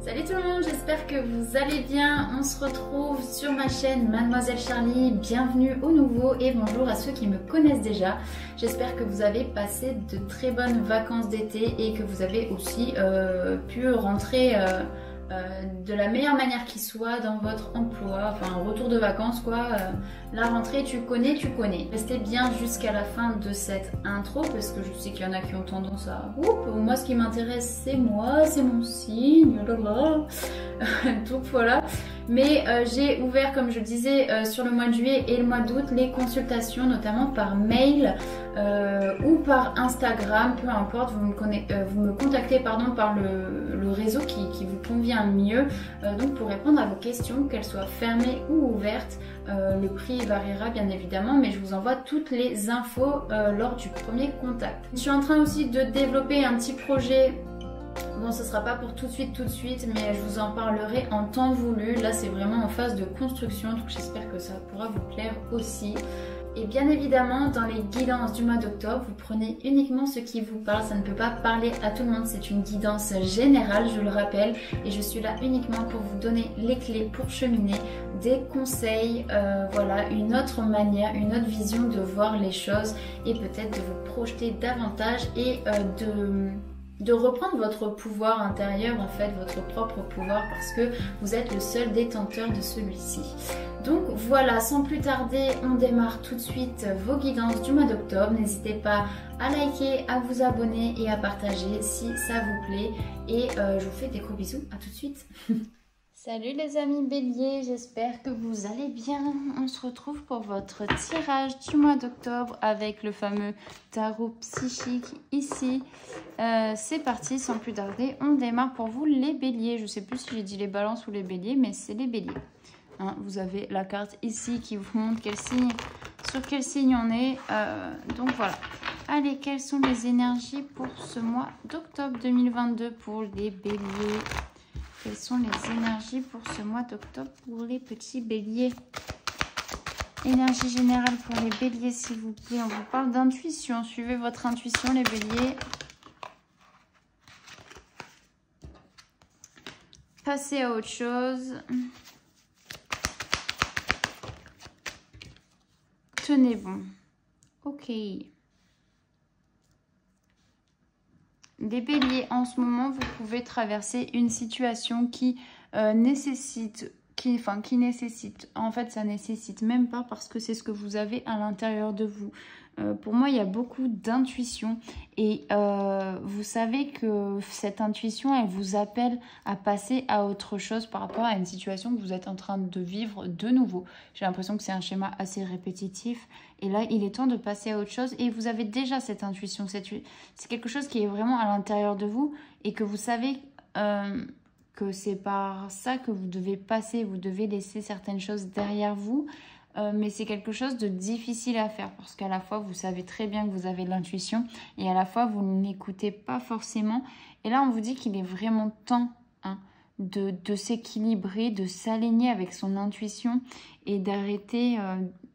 Salut tout le monde, j'espère que vous allez bien. On se retrouve sur ma chaîne Mademoiselle Charlie. Bienvenue aux nouveaux et bonjour à ceux qui me connaissent déjà. J'espère que vous avez passé de très bonnes vacances d'été et que vous avez aussi pu rentrer de la meilleure manière qui soit dans votre emploi, enfin retour de vacances quoi. La rentrée tu connais. Restez bien jusqu'à la fin de cette intro parce que je sais qu'il y en a qui ont tendance à moi ce qui m'intéresse c'est moi, c'est mon signe, donc voilà. Mais j'ai ouvert, comme je disais, sur le mois de juillet et le mois d'août, les consultations, notamment par mail ou par Instagram, peu importe, vous me contactez par le réseau qui vous convient mieux, donc pour répondre à vos questions, qu'elles soient fermées ou ouvertes. Le prix variera bien évidemment, mais je vous envoie toutes les infos lors du premier contact. Je suis en train aussi de développer un petit projet. Bon, ce sera pas pour tout de suite, mais je vous en parlerai en temps voulu. Là, c'est vraiment en phase de construction, donc j'espère que ça pourra vous plaire aussi. Et bien évidemment, dans les guidances du mois d'octobre, vous prenez uniquement ce qui vous parle. Ça ne peut pas parler à tout le monde, c'est une guidance générale, je le rappelle. Et je suis là uniquement pour vous donner les clés pour cheminer, des conseils, voilà, une autre manière, une autre vision de voir les choses et peut-être de vous projeter davantage et de reprendre votre pouvoir intérieur, en fait, votre propre pouvoir, parce que vous êtes le seul détenteur de celui-ci. Donc voilà, sans plus tarder, on démarre tout de suite vos guidances du mois d'octobre. N'hésitez pas à liker, à vous abonner et à partager si ça vous plaît. Et je vous fais des gros bisous, à tout de suite. Salut les amis béliers, j'espère que vous allez bien. On se retrouve pour votre tirage du mois d'octobre avec le fameux tarot psychique ici. C'est parti, sans plus tarder, on démarre pour vous les béliers. Je ne sais plus si j'ai dit les balances ou les béliers, mais c'est les béliers. Hein, vous avez la carte ici qui vous montre sur quel signe on est. Donc voilà. Allez, quelles sont les énergies pour ce mois d'octobre 2022 pour les béliers? Quelles sont les énergies pour ce mois d'octobre pour les petits béliers? Énergie générale pour les béliers, s'il vous plaît. On vous parle d'intuition. Suivez votre intuition, les béliers. Passez à autre chose. Tenez bon. Ok. Les béliers, en ce moment, vous pouvez traverser une situation qui nécessite, en fait, ça nécessite même pas parce que c'est ce que vous avez à l'intérieur de vous. Pour moi, il y a beaucoup d'intuition et vous savez que cette intuition, elle vous appelle à passer à autre chose par rapport à une situation que vous êtes en train de vivre de nouveau. J'ai l'impression que c'est un schéma assez répétitif et là, il est temps de passer à autre chose et vous avez déjà cette intuition. C'est quelque chose qui est vraiment à l'intérieur de vous et que vous savez que c'est par ça que vous devez passer, vous devez laisser certaines choses derrière vous. Mais c'est quelque chose de difficile à faire parce qu'à la fois vous savez très bien que vous avez de l'intuition et à la fois vous n'écoutez pas forcément. Et là on vous dit qu'il est vraiment temps de s'équilibrer, de s'aligner avec son intuition et d'arrêter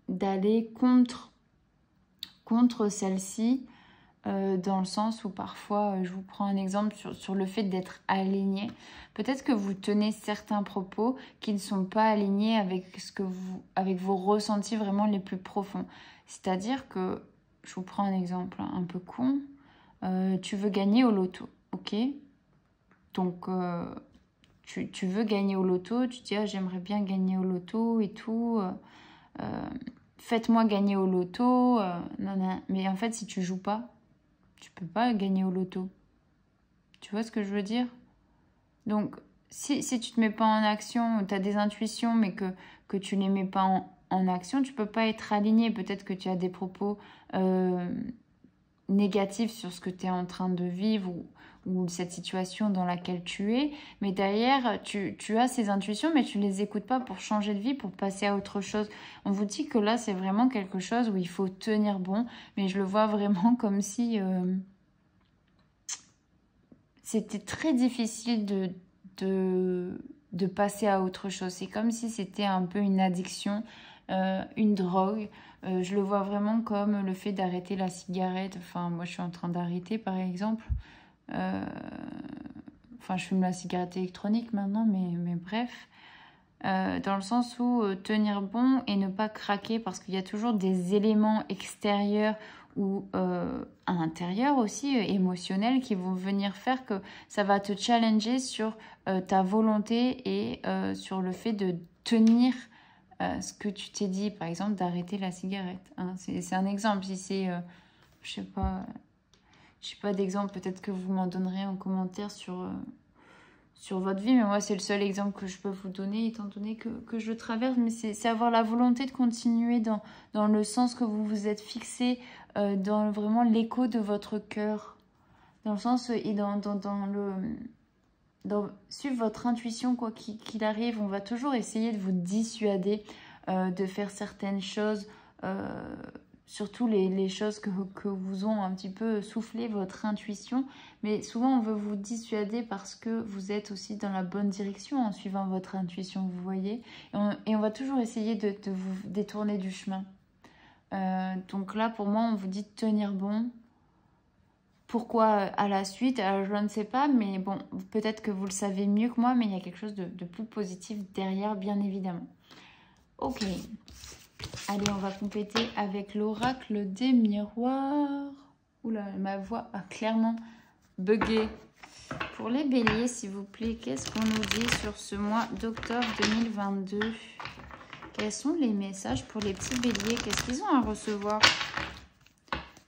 d'aller contre celle-ci. Dans le sens où parfois, je vous prends un exemple sur le fait d'être aligné. Peut-être que vous tenez certains propos qui ne sont pas alignés avec vos ressentis vraiment les plus profonds. C'est-à-dire que, je vous prends un exemple un peu con, tu veux gagner au loto, ok? Donc, tu veux gagner au loto, tu dis j'aimerais bien gagner au loto et tout, faites-moi gagner au loto, non. Mais en fait, si tu joues pas, tu peux pas gagner au loto. Tu vois ce que je veux dire? Donc, si tu te mets pas en action, tu as des intuitions, mais que tu les mets pas en action, tu peux pas être aligné. Peut-être que tu as des propos négatifs sur ce que tu es en train de vivre ou cette situation dans laquelle tu es. Mais derrière, tu as ces intuitions, mais tu les écoutes pas pour changer de vie, pour passer à autre chose. On vous dit que là, c'est vraiment quelque chose où il faut tenir bon. Mais je le vois vraiment comme si c'était très difficile de passer à autre chose. C'est comme si c'était un peu une addiction, une drogue. Je le vois vraiment comme le fait d'arrêter la cigarette. Enfin, moi, je suis en train d'arrêter, par exemple. Enfin, je fume la cigarette électronique maintenant, mais bref. Dans le sens où tenir bon et ne pas craquer parce qu'il y a toujours des éléments extérieurs ou à l'intérieur aussi, émotionnels, qui vont venir faire que ça va te challenger sur ta volonté et sur le fait de tenir ce que tu t'es dit, par exemple, d'arrêter la cigarette. Hein. C'est un exemple. Si c'est, je sais pas d'exemple, peut-être que vous m'en donnerez en commentaire sur votre vie, mais moi c'est le seul exemple que je peux vous donner étant donné que je traverse, mais c'est avoir la volonté de continuer dans le sens que vous vous êtes fixé, dans vraiment l'écho de votre cœur, dans le sens et dans suivre votre intuition quoi qu'il arrive. On va toujours essayer de vous dissuader de faire certaines choses, surtout les choses que vous ont un petit peu soufflé votre intuition. Mais souvent, on veut vous dissuader parce que vous êtes aussi dans la bonne direction en suivant votre intuition, vous voyez. Et on va toujours essayer de vous détourner du chemin. Donc là, pour moi, on vous dit de tenir bon. Pourquoi à la suite? Je ne sais pas, mais bon, peut-être que vous le savez mieux que moi, mais il y a quelque chose de plus positif derrière, bien évidemment. Ok. Allez, on va compléter avec l'oracle des miroirs. Oula, ma voix a clairement bugué. Pour les béliers, s'il vous plaît, qu'est-ce qu'on nous dit sur ce mois d'octobre 2022? Quels sont les messages pour les petits béliers? Qu'est-ce qu'ils ont à recevoir?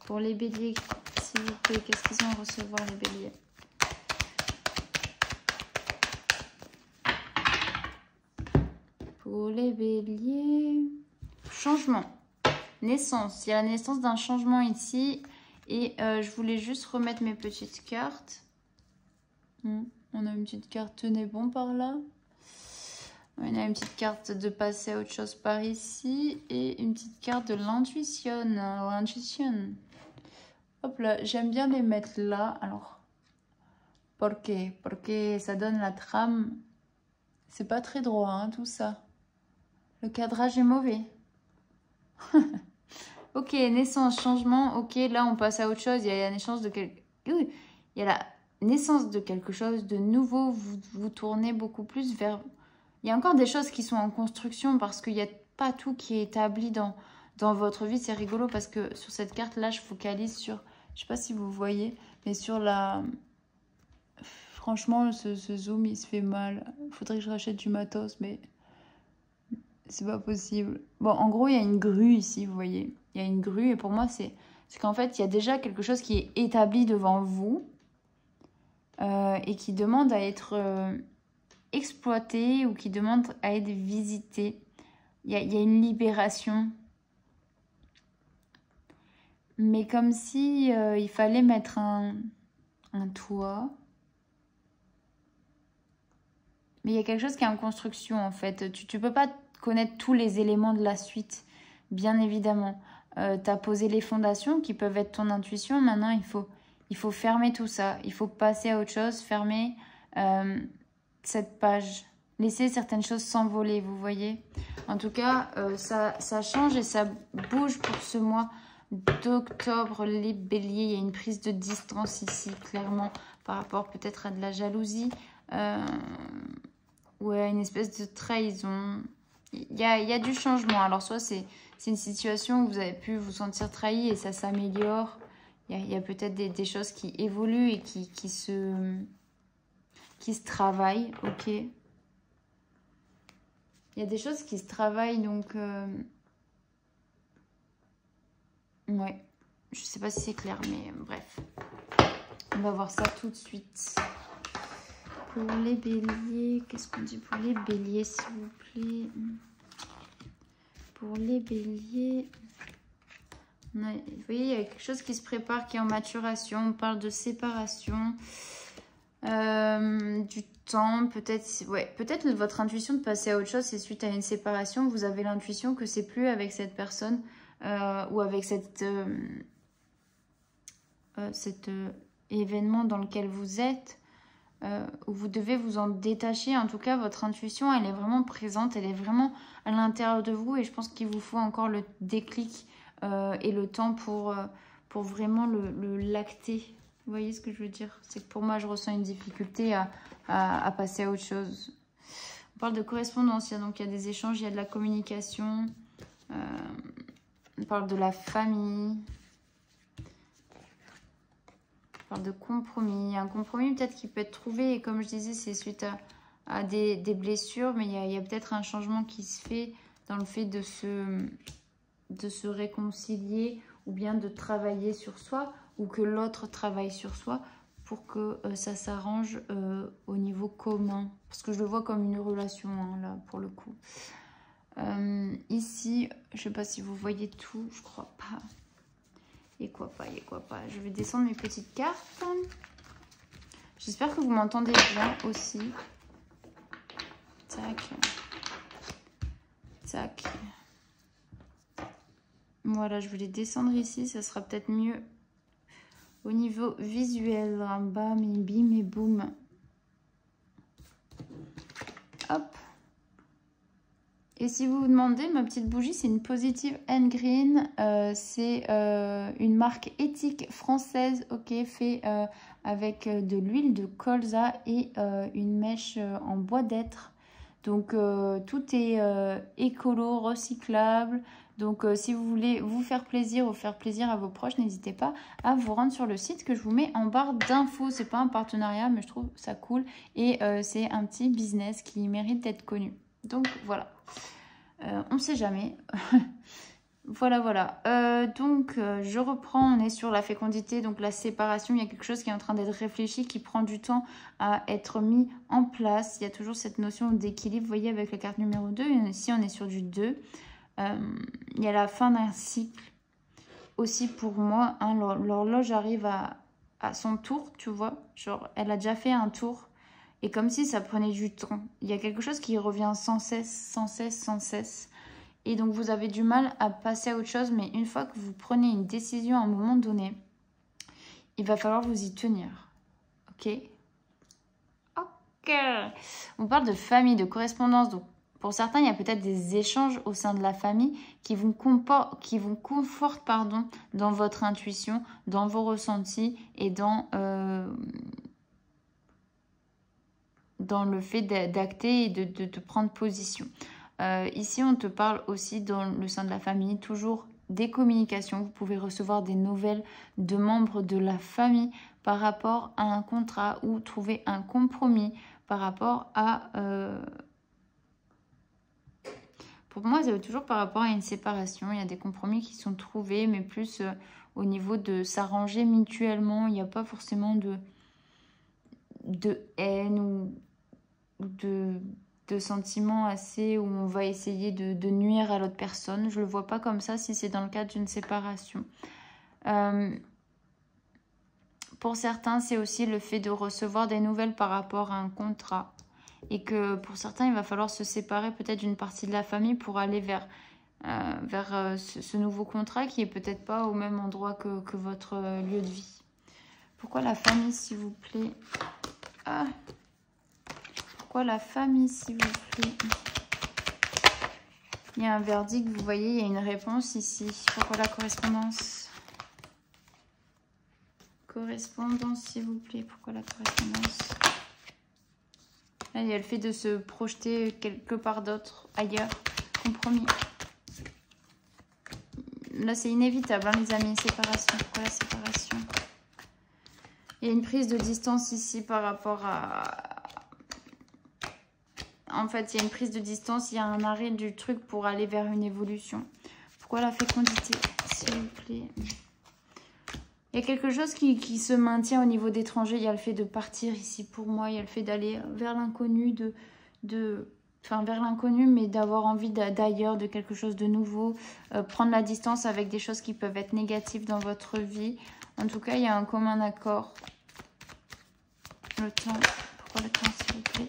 Pour les béliers, s'il vous plaît, qu'est-ce qu'ils ont à recevoir, les béliers? Pour les béliers... Changement, naissance. Il y a la naissance d'un changement ici. Et je voulais juste remettre mes petites cartes. On a une petite carte tenez bon par là. On a une petite carte de passer à autre chose par ici. Et une petite carte de l'intuition. L'intuition. Hop là, j'aime bien les mettre là. Alors, pourquoi? Parce que ça donne la trame. C'est pas très droit, hein, tout ça. Le cadrage est mauvais. Ok, naissance, changement. Ok, là on passe à autre chose. Il y a la naissance de il y a la naissance de quelque chose de nouveau. Vous tournez beaucoup plus vers... Il y a encore des choses qui sont en construction parce qu'il n'y a pas tout qui est établi dans votre vie. C'est rigolo parce que sur cette carte là, je focalise sur... Je sais pas si vous voyez, mais sur la... Franchement, ce zoom il se fait mal. Il faudrait que je rachète du matos, mais... C'est pas possible. Bon, en gros, il y a une grue ici, vous voyez. Il y a une grue et pour moi, c'est qu'en fait, il y a déjà quelque chose qui est établi devant vous et qui demande à être exploité ou qui demande à être visité. Il y a une libération. Mais comme si il fallait mettre un toit. Mais il y a quelque chose qui est en construction, en fait. Tu peux pas connaître tous les éléments de la suite, bien évidemment. Tu as posé les fondations qui peuvent être ton intuition. Maintenant, il faut fermer tout ça. Il faut passer à autre chose, fermer cette page. Laisser certaines choses s'envoler, vous voyez. En tout cas, ça change et ça bouge pour ce mois d'octobre. Les béliers, il y a une prise de distance ici, clairement, par rapport peut-être à de la jalousie. Ouais, une espèce de trahison. Il y a du changement. Alors, soit c'est une situation où vous avez pu vous sentir trahi et ça s'améliore. Il y a peut-être des choses qui évoluent et qui se travaillent. Ok. Il y a des choses qui se travaillent, donc... Ouais. Je sais pas si c'est clair, mais bref. On va voir ça tout de suite. Pour les béliers, qu'est-ce qu'on dit pour les béliers, s'il vous plaît? Pour les béliers, vous voyez, il y a quelque chose qui se prépare, qui est en maturation. On parle de séparation, du temps, peut-être. Ouais, peut-être votre intuition de passer à autre chose, c'est suite à une séparation. Vous avez l'intuition que c'est plus avec cette personne ou avec cet événement dans lequel vous êtes. Où vous devez vous en détacher. En tout cas, votre intuition, elle est vraiment présente, elle est vraiment à l'intérieur de vous et je pense qu'il vous faut encore le déclic et le temps pour vraiment le lacter Vous voyez ce que je veux dire? C'est que pour moi, je ressens une difficulté à passer à autre chose. On parle de correspondance, donc il y a des échanges, il y a de la communication. On parle de la famille. On parle de compromis. Il y a un compromis peut-être qui peut être trouvé. Et comme je disais, c'est suite à des blessures. Mais il y a peut-être un changement qui se fait dans le fait de se réconcilier ou bien de travailler sur soi ou que l'autre travaille sur soi pour que ça s'arrange au niveau commun. Parce que je le vois comme une relation, hein, là, pour le coup. Ici, je ne sais pas si vous voyez tout, je crois pas. Et quoi pas, et quoi pas. Je vais descendre mes petites cartes. J'espère que vous m'entendez bien aussi. Tac. Tac. Voilà, je vais les descendre ici, ça sera peut-être mieux au niveau visuel. Bam, et bim, et boum. Hop. Et si vous vous demandez, ma petite bougie, c'est une Positive and Green. C'est une marque éthique française, ok, fait avec de l'huile de colza et une mèche en bois d'être. Donc, tout est écolo, recyclable. Donc, si vous voulez vous faire plaisir ou faire plaisir à vos proches, n'hésitez pas à vous rendre sur le site que je vous mets en barre d'infos. C'est pas un partenariat, mais je trouve ça cool. Et c'est un petit business qui mérite d'être connu. Donc, voilà. On ne sait jamais. Voilà. Je reprends. On est sur la fécondité, donc la séparation. Il y a quelque chose qui est en train d'être réfléchi, qui prend du temps à être mis en place. Il y a toujours cette notion d'équilibre. Vous voyez, avec la carte numéro 2, ici, on est sur du 2. Il y a la fin d'un cycle. Aussi, pour moi, hein, l'horloge arrive à son tour, tu vois. Genre, elle a déjà fait un tour. Et comme si ça prenait du temps. Il y a quelque chose qui revient sans cesse. Et donc, vous avez du mal à passer à autre chose. Mais une fois que vous prenez une décision à un moment donné, il va falloir vous y tenir. Ok? Ok. On parle de famille, de correspondance. Donc, pour certains, il y a peut-être des échanges au sein de la famille qui vous confortent dans votre intuition, dans vos ressentis et dans le fait d'acter et de prendre position. Ici, on te parle aussi dans le sein de la famille, toujours des communications. Vous pouvez recevoir des nouvelles de membres de la famille par rapport à un contrat ou trouver un compromis par rapport à... Pour moi, c'est toujours par rapport à une séparation. Il y a des compromis qui sont trouvés, mais plus au niveau de s'arranger mutuellement. Il n'y a pas forcément de haine ou de sentiments assez où on va essayer de nuire à l'autre personne. Je ne le vois pas comme ça si c'est dans le cadre d'une séparation. Pour certains, c'est aussi le fait de recevoir des nouvelles par rapport à un contrat. Et que pour certains, il va falloir se séparer peut-être d'une partie de la famille pour aller vers ce nouveau contrat qui est peut-être pas au même endroit que votre lieu de vie. Pourquoi la famille, s'il vous plaît? Pourquoi la famille, s'il vous plaît? Il y a un verdict, vous voyez, il y a une réponse ici. Pourquoi la correspondance? Correspondance, s'il vous plaît. Pourquoi la correspondance? Là, il y a le fait de se projeter quelque part d'autre, ailleurs. Compromis. Là, c'est inévitable, hein, les amis. Séparation. Pourquoi la séparation? Il y a une prise de distance ici par rapport à... En fait, il y a une prise de distance, il y a un arrêt du truc pour aller vers une évolution. Pourquoi la fécondité, s'il vous plaît? Il y a quelque chose qui se maintient au niveau d'étranger. Il y a le fait de partir ici pour moi. Il y a le fait d'aller vers l'inconnu, vers l'inconnu, mais d'avoir envie d'ailleurs, de quelque chose de nouveau. Prendre la distance avec des choses qui peuvent être négatives dans votre vie. En tout cas, il y a un commun accord. Le temps. Pourquoi le temps, s'il vous plaît?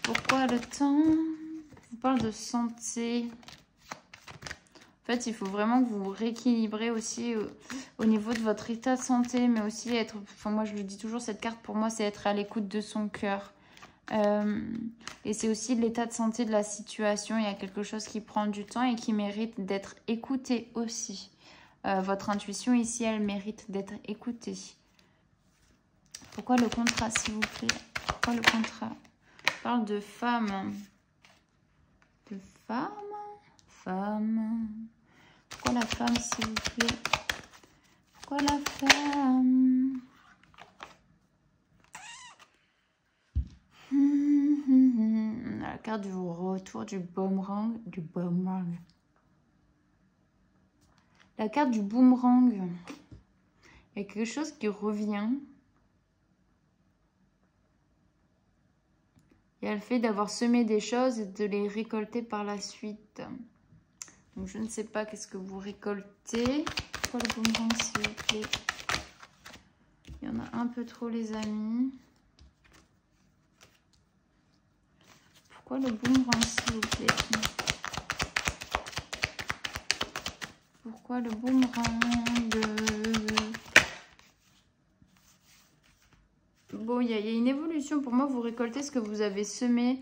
Pourquoi le temps? Je vous parle de santé. En fait, il faut vraiment que vous vous rééquilibrez aussi au niveau de votre état de santé, mais aussi être... Enfin, moi, je le dis toujours, cette carte, pour moi, c'est être à l'écoute de son cœur. Et c'est aussi l'état de santé de la situation. Il y a quelque chose qui prend du temps et qui mérite d'être écouté aussi. Votre intuition ici, elle mérite d'être écoutée. Pourquoi le contrat, s'il vous plaît? Pourquoi le contrat? On parle de femme. De femme? Femme. Pourquoi la femme, s'il vous plaît? Pourquoi la femme? La carte du retour du boomerang. Du boomerang. La carte du boomerang. Il y a quelque chose qui revient. Il y a le fait d'avoir semé des choses et de les récolter par la suite. Donc je ne sais pas qu'est-ce que vous récoltez. Pourquoi le boomerang, s'il vous plaît? Il y en a un peu trop, les amis. Pourquoi le boomerang, s'il vous plaît? Pourquoi le boomerang? Bon, il y a une évolution. Pour moi, vous récoltez ce que vous avez semé.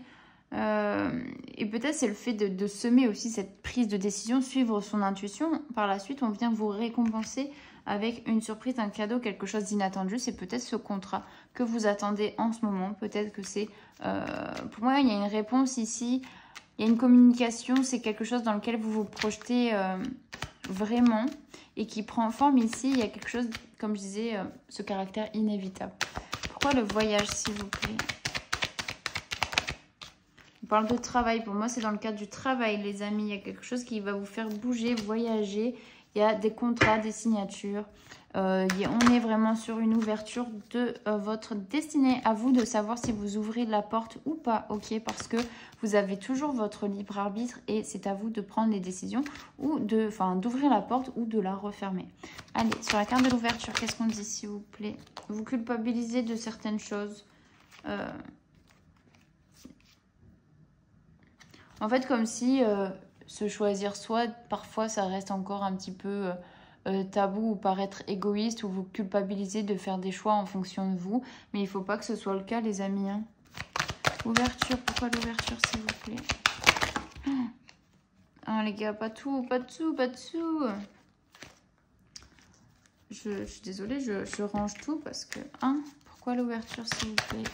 Et peut-être c'est le fait de semer aussi cette prise de décision, suivre son intuition. Par la suite, on vient vous récompenser avec une surprise, un cadeau, quelque chose d'inattendu. C'est peut-être ce contrat que vous attendez en ce moment. Peut-être que c'est... pour moi, il y a une réponse ici. Il y a une communication. C'est quelque chose dans lequel vous vous projetez vraiment et qui prend forme ici. Il y a quelque chose, comme je disais, ce caractère inévitable. Pourquoi le voyage, s'il vous plaît? On parle de travail. Pour moi, c'est dans le cadre du travail, les amis. Il y a quelque chose qui va vous faire bouger, voyager. Il y a des contrats, des signatures. On est vraiment sur une ouverture de votre destinée. À vous de savoir si vous ouvrez la porte ou pas, ok? Parce que vous avez toujours votre libre arbitre et c'est à vous de prendre les décisions ou d'ouvrir la porte ou de la refermer. Allez, sur la carte de l'ouverture, qu'est-ce qu'on dit, s'il vous plaît? Vous culpabilisez de certaines choses. En fait, comme si se choisir soi, parfois, ça reste encore un petit peu tabou ou paraître égoïste ou vous culpabiliser de faire des choix en fonction de vous. Mais il ne faut pas que ce soit le cas, les amis. Hein. Ouverture, pourquoi l'ouverture, s'il vous plaît? Ah, les gars, pas tout, pas de tout, pas de tout. Je suis désolée, je range tout parce que... Hein, pourquoi l'ouverture, s'il vous plaît?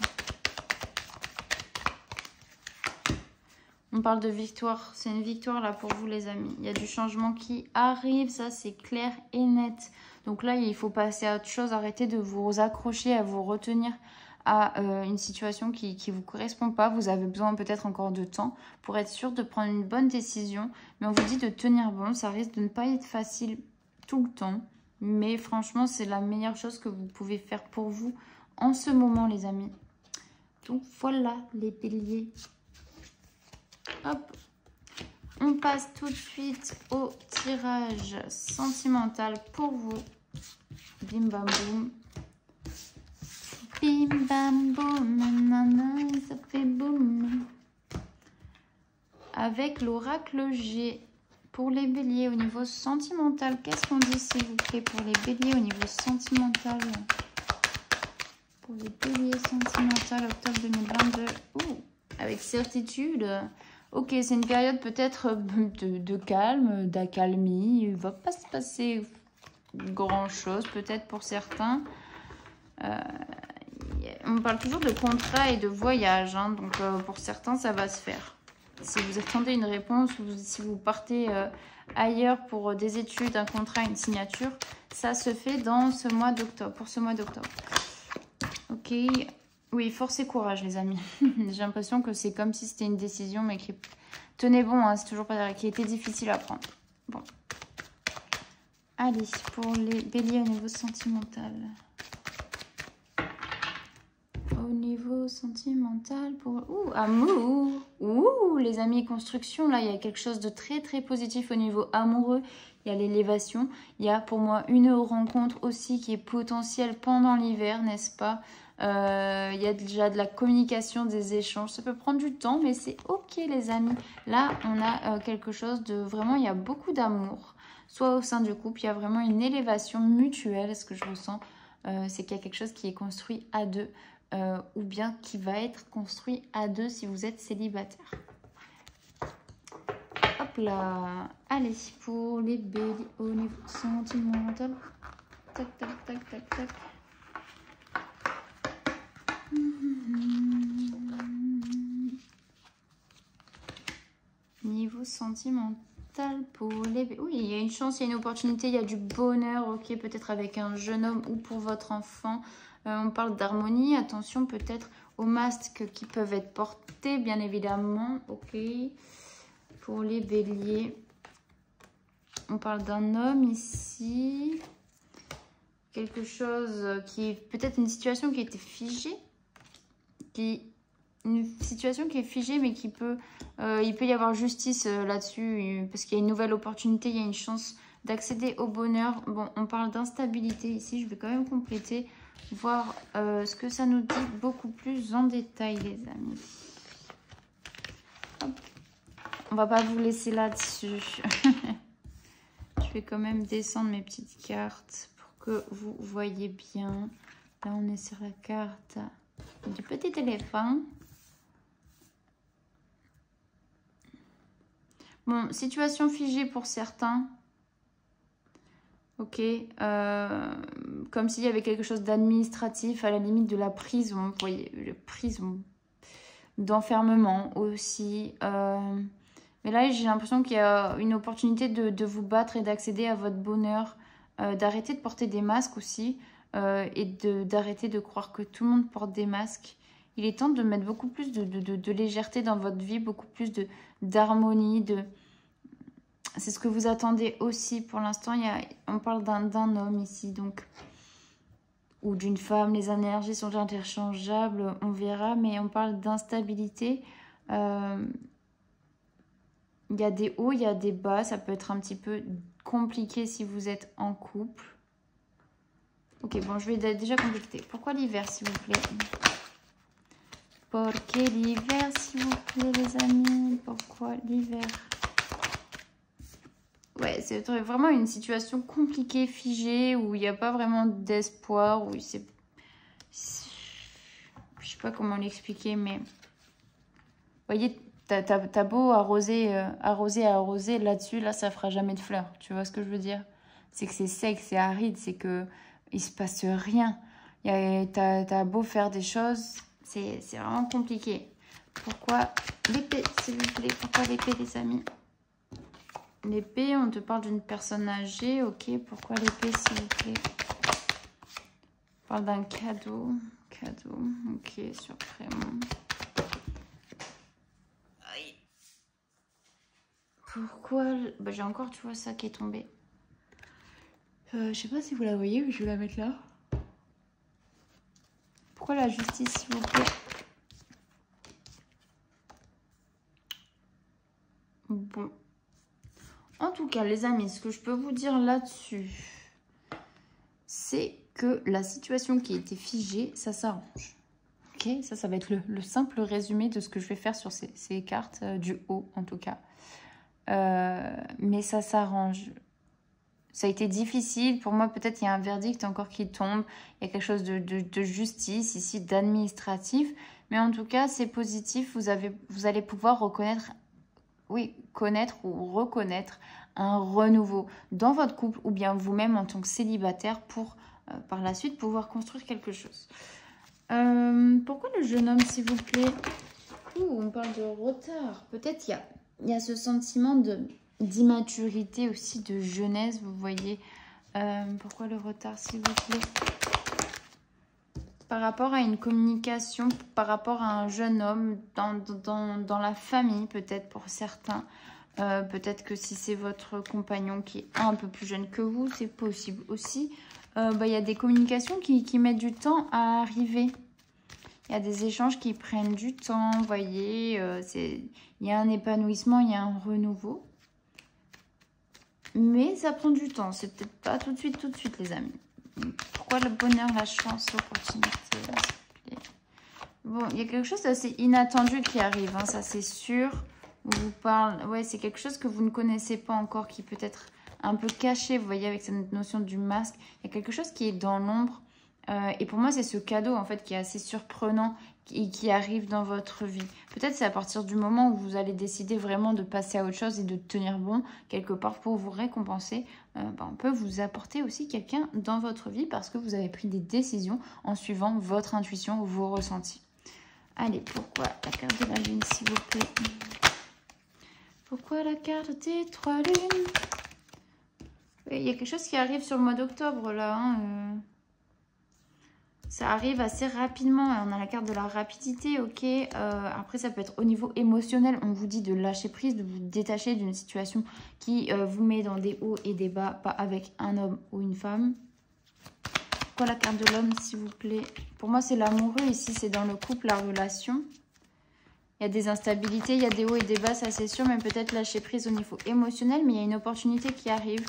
On parle de victoire. C'est une victoire là pour vous, les amis. Il y a du changement qui arrive. Ça, c'est clair et net. Donc là, il faut passer à autre chose. Arrêtez de vous accrocher, à vous retenir à une situation qui ne vous correspond pas. Vous avez besoin peut-être encore de temps pour être sûr de prendre une bonne décision. Mais on vous dit de tenir bon. Ça risque de ne pas être facile tout le temps. Mais franchement, c'est la meilleure chose que vous pouvez faire pour vous en ce moment, les amis. Donc voilà, les béliers. Hop, on passe tout de suite au tirage sentimental pour vous. Bim bam boum. Bim bam boum, nanana, ça fait boum. Avec l'oracle G pour les béliers au niveau sentimental. Qu'est-ce qu'on dit, s'il vous plaît, pour les béliers au niveau sentimental? Pour les béliers sentimental, octobre 2022. Ouh, avec certitude. Ok, c'est une période peut-être de calme, d'accalmie. Il ne va pas se passer grand-chose, peut-être pour certains. On parle toujours de contrat et de voyage. Hein, donc, pour certains, ça va se faire. Si vous attendez une réponse ou si vous partez ailleurs pour des études, un contrat, une signature, ça se fait dans ce mois d'octobre, pour ce mois d'octobre. Ok. Oui, force et courage, les amis. J'ai l'impression que c'est comme si c'était une décision, mais qui... Tenez bon, hein, c'est toujours pas... qui était difficile à prendre. Bon. Allez, pour les béliers au niveau sentimental. Au niveau sentimental, pour... Ouh, amour. Ouh, les amis, construction, là, il y a quelque chose de très, très positif au niveau amoureux. Il y a l'élévation. Il y a, pour moi, une rencontre aussi qui est potentielle pendant l'hiver, n'est-ce pas? Il y a déjà de la communication, des échanges. Ça peut prendre du temps, mais c'est ok, les amis. Là, on a quelque chose de vraiment... Il y a beaucoup d'amour. Soit au sein du couple, il y a vraiment une élévation mutuelle. Ce que je ressens, c'est qu'il y a quelque chose qui est construit à deux. Ou bien qui va être construit à deux si vous êtes célibataire. Hop, Hop là. Allez, pour les béliers au niveau sentimental. Tac, tac, tac, tac, tac. Niveau sentimental pour les béliers. Oui, il y a une chance, il y a une opportunité, il y a du bonheur, ok, peut-être avec un jeune homme ou pour votre enfant. On parle d'harmonie, attention peut-être aux masques qui peuvent être portés, bien évidemment, ok. Pour les béliers, on parle d'un homme ici. Quelque chose qui est peut-être une situation qui était figée. Une situation qui est figée, mais qui peut... il peut y avoir justice là-dessus, parce qu'il y a une nouvelle opportunité, il y a une chance d'accéder au bonheur. Bon, on parle d'instabilité ici, je vais quand même compléter, voir ce que ça nous dit beaucoup plus en détail, les amis. Hop. On va pas vous laisser là-dessus. Je vais quand même descendre mes petites cartes pour que vous voyez bien. Là, on est sur la carte du petit éléphant. Bon, situation figée pour certains. Ok. Comme s'il y avait quelque chose d'administratif, à la limite de la prison. Vous voyez, la prison. D'enfermement aussi. Mais là, j'ai l'impression qu'il y a une opportunité de vous battre et d'accéder à votre bonheur. D'arrêter de porter des masques aussi. Et d'arrêter de croire que tout le monde porte des masques. Il est temps de mettre beaucoup plus de légèreté dans votre vie, beaucoup plus d'harmonie. C'est ce que vous attendez aussi. Pour l'instant, on parle d'un homme ici, donc, ou d'une femme. Les énergies sont interchangeables, on verra, mais on parle d'instabilité. Il y a des hauts, il y a des bas. Ça peut être un petit peu compliqué si vous êtes en couple. Ok, bon, je vais déjà compléter. Pourquoi l'hiver, s'il vous plaît? Pourquoi l'hiver, s'il vous plaît, les amis? Pourquoi l'hiver? Ouais, c'est vraiment une situation compliquée, figée, où il n'y a pas vraiment d'espoir, où c'est... Je sais pas comment l'expliquer, mais... Vous voyez, t'as beau arroser, là-dessus, là, ça fera jamais de fleurs. Tu vois ce que je veux dire? C'est que c'est sec, c'est aride, c'est que... Il se passe rien. T'as beau faire des choses, c'est vraiment compliqué. Pourquoi l'épée, s'il vous plaît? Pourquoi l'épée, les amis? L'épée, on te parle d'une personne âgée. Ok, pourquoi l'épée, s'il vous plaît? On parle d'un cadeau. Cadeau, ok, surprenant. Pourquoi... Bah, j'ai encore, tu vois, ça qui est tombé. Je sais pas si vous la voyez, mais je vais la mettre là. Pourquoi la justice, s'il vous plaît? Bon. En tout cas, les amis, ce que je peux vous dire là-dessus, c'est que la situation qui était figée, ça s'arrange. Ok, ça va être le simple résumé de ce que je vais faire sur ces cartes, du haut en tout cas. Mais ça s'arrange. Ça a été difficile. Pour moi, peut-être il y a un verdict encore qui tombe. Il y a quelque chose de justice ici, d'administratif. Mais en tout cas, c'est positif. Vous allez pouvoir reconnaître, connaître ou reconnaître un renouveau dans votre couple ou bien vous-même en tant que célibataire pour, par la suite, pouvoir construire quelque chose. Pourquoi le jeune homme, s'il vous plaît? On parle de retard. Peut-être il y a ce sentiment d'immaturité aussi, de jeunesse, vous voyez. Pourquoi le retard, s'il vous plaît? Par rapport à une communication, par rapport à un jeune homme dans la famille, peut-être pour certains. Peut-être que si c'est votre compagnon qui est un peu plus jeune que vous, c'est possible aussi. Il y a des communications qui mettent du temps à arriver. Il y a des échanges qui prennent du temps, vous voyez. Il y a un épanouissement, il y a un renouveau. Mais ça prend du temps. C'est peut-être pas tout de suite, les amis. Pourquoi le bonheur, la chance, l'opportunité? Bon, il y a quelque chose d'assez inattendu qui arrive, hein, ça c'est sûr. On vous parle, ouais, c'est quelque chose que vous ne connaissez pas encore, qui peut être un peu caché, vous voyez, avec cette notion du masque. Il y a quelque chose qui est dans l'ombre. Et pour moi, c'est ce cadeau, en fait, qui est assez surprenant, qui arrive dans votre vie. Peut-être c'est à partir du moment où vous allez décider vraiment de passer à autre chose et de tenir bon quelque part pour vous récompenser. On peut vous apporter aussi quelqu'un dans votre vie parce que vous avez pris des décisions en suivant votre intuition ou vos ressentis. Allez, pourquoi la carte de la lune, s'il vous plaît? Pourquoi la carte des 3 lunes? Oui, il y a quelque chose qui arrive sur le mois d'octobre là. Ça arrive assez rapidement. On a la carte de la rapidité, ok. Après, ça peut être au niveau émotionnel. On vous dit de lâcher prise, de vous détacher d'une situation qui vous met dans des hauts et des bas, pas avec un homme ou une femme. Pourquoi la carte de l'homme, s'il vous plaît? Pour moi, c'est l'amoureux. Ici, c'est dans le couple, la relation. Il y a des instabilités, il y a des hauts et des bas, ça c'est sûr. Mais peut-être lâcher prise au niveau émotionnel. Mais il y a une opportunité qui arrive.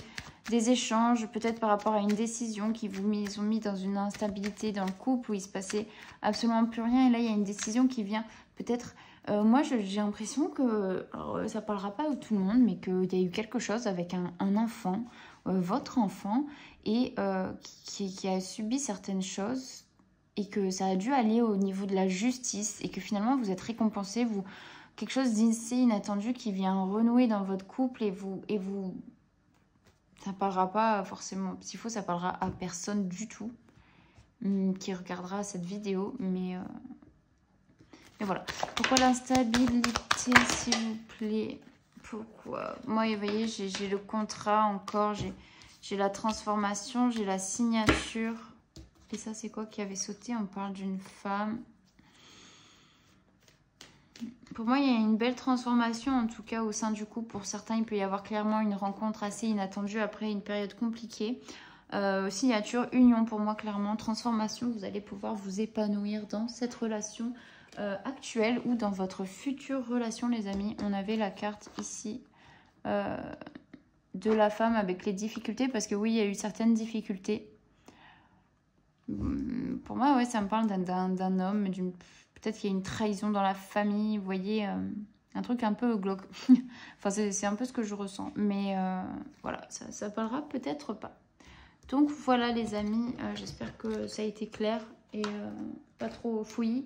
Des échanges, peut-être par rapport à une décision qui vous ont mis dans une instabilité dans le couple où il se passait absolument plus rien. Et là, il y a une décision qui vient peut-être... moi, j'ai l'impression que... Alors, ça ne parlera pas à tout le monde, mais qu'il y a eu quelque chose avec un enfant, votre enfant, et qui a subi certaines choses et que ça a dû aller au niveau de la justice et que finalement, vous êtes récompensé. Quelque chose d'assez inattendu qui vient renouer dans votre couple et vous ça parlera pas forcément, s'il faut, ça parlera à personne du tout qui regardera cette vidéo. Mais voilà. Pourquoi l'instabilité, s'il vous plaît? Pourquoi? Moi, vous voyez, j'ai le contrat encore, j'ai la transformation, j'ai la signature. Et ça, c'est quoi qui avait sauté? On parle d'une femme. Pour moi, il y a une belle transformation, en tout cas au sein du couple. Pour certains, il peut y avoir clairement une rencontre assez inattendue après une période compliquée. Signature, union pour moi, clairement. Transformation, vous allez pouvoir vous épanouir dans cette relation actuelle ou dans votre future relation, les amis. On avait la carte ici de la femme avec les difficultés, parce que oui, il y a eu certaines difficultés. Pour moi, ouais, ça me parle d'un homme, peut-être qu'il y a une trahison dans la famille, vous voyez, un truc un peu glauque. Enfin, c'est un peu ce que je ressens. Mais voilà, ça parlera peut-être pas. Donc voilà les amis, j'espère que ça a été clair et pas trop fouillis.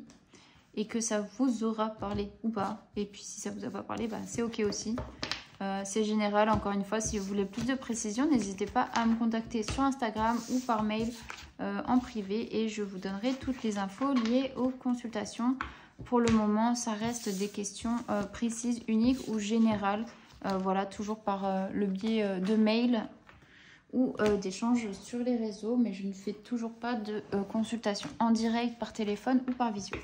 Et que ça vous aura parlé ou pas. Et puis si ça vous a pas parlé, bah, c'est ok aussi. C'est général, encore une fois, si vous voulez plus de précision, n'hésitez pas à me contacter sur Instagram ou par mail en privé et je vous donnerai toutes les infos liées aux consultations. Pour le moment, ça reste des questions précises, uniques ou générales. Voilà, toujours par le biais de mail ou d'échanges sur les réseaux, mais je ne fais toujours pas de consultation en direct par téléphone ou par visio.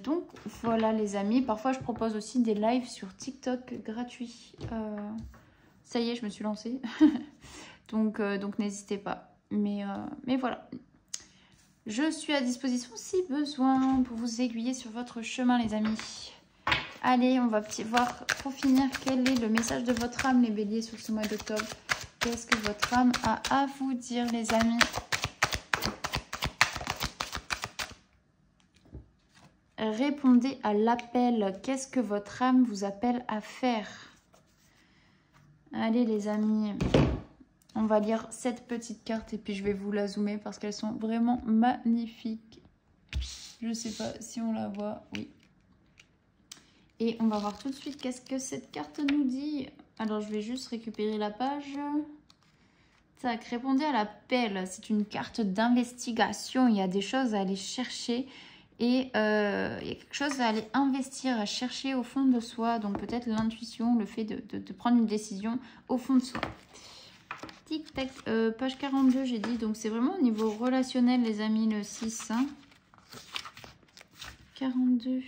Donc voilà les amis, parfois je propose aussi des lives sur TikTok gratuits. Ça y est, je me suis lancée. donc n'hésitez pas. Mais voilà. Je suis à disposition si besoin pour vous aiguiller sur votre chemin les amis. Allez, on va voir pour finir quel est le message de votre âme les béliers sur ce mois d'octobre. Qu'est-ce que votre âme a à vous dire les amis? Répondez à l'appel. Qu'est-ce que votre âme vous appelle à faire? Allez les amis, on va lire cette petite carte et puis je vais vous la zoomer parce qu'elles sont vraiment magnifiques. Je ne sais pas si on la voit, oui. Et on va voir tout de suite qu'est-ce que cette carte nous dit. Alors je vais juste récupérer la page. Tac, répondez à l'appel. C'est une carte d'investigation. Il y a des choses à aller chercher. Et il y a quelque chose à aller investir, à chercher au fond de soi. Donc peut-être l'intuition, le fait de prendre une décision au fond de soi. Tic tac, page 42 j'ai dit. Donc c'est vraiment au niveau relationnel les amis, le 6. Hein. 42.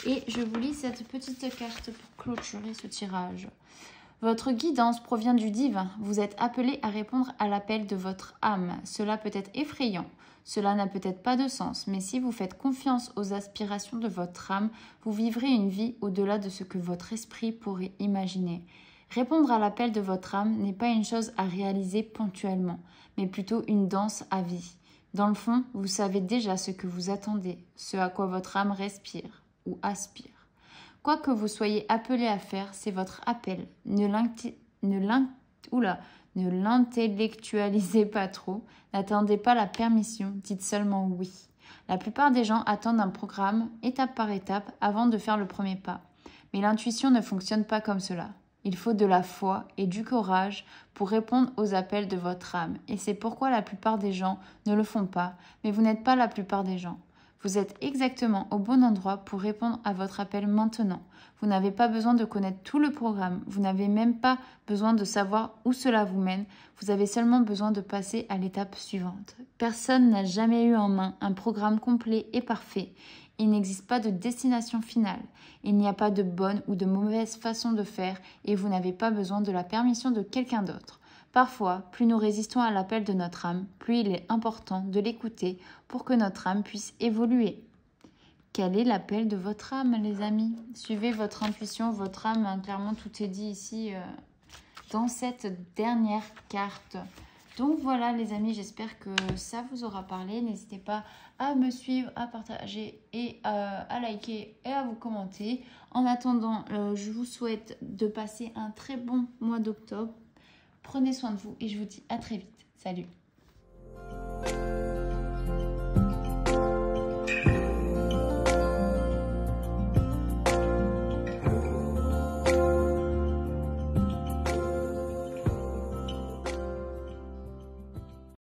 Et je vous lis cette petite carte pour clôturer ce tirage. Votre guidance provient du divin. Vous êtes appelé à répondre à l'appel de votre âme. Cela peut être effrayant. Cela n'a peut-être pas de sens, mais si vous faites confiance aux aspirations de votre âme, vous vivrez une vie au-delà de ce que votre esprit pourrait imaginer. Répondre à l'appel de votre âme n'est pas une chose à réaliser ponctuellement, mais plutôt une danse à vie. Dans le fond, vous savez déjà ce que vous attendez, ce à quoi votre âme respire ou aspire. Quoi que vous soyez appelé à faire, c'est votre appel. Ne l'intellectualisez pas trop. N'attendez pas la permission. Dites seulement oui. La plupart des gens attendent un programme étape par étape avant de faire le premier pas. Mais l'intuition ne fonctionne pas comme cela. Il faut de la foi et du courage pour répondre aux appels de votre âme. Et c'est pourquoi la plupart des gens ne le font pas, mais vous n'êtes pas la plupart des gens. Vous êtes exactement au bon endroit pour répondre à votre appel maintenant. Vous n'avez pas besoin de connaître tout le programme, vous n'avez même pas besoin de savoir où cela vous mène, vous avez seulement besoin de passer à l'étape suivante. Personne n'a jamais eu en main un programme complet et parfait. Il n'existe pas de destination finale. Il n'y a pas de bonne ou de mauvaise façon de faire et vous n'avez pas besoin de la permission de quelqu'un d'autre. Parfois, plus nous résistons à l'appel de notre âme, plus il est important de l'écouter pour que notre âme puisse évoluer. Quel est l'appel de votre âme, les amis? Suivez votre intuition, votre âme, hein, clairement tout est dit ici dans cette dernière carte. Donc voilà les amis, j'espère que ça vous aura parlé. N'hésitez pas à me suivre, à partager et à liker et à vous commenter. En attendant, je vous souhaite de passer un très bon mois d'octobre. Prenez soin de vous et je vous dis à très vite. Salut!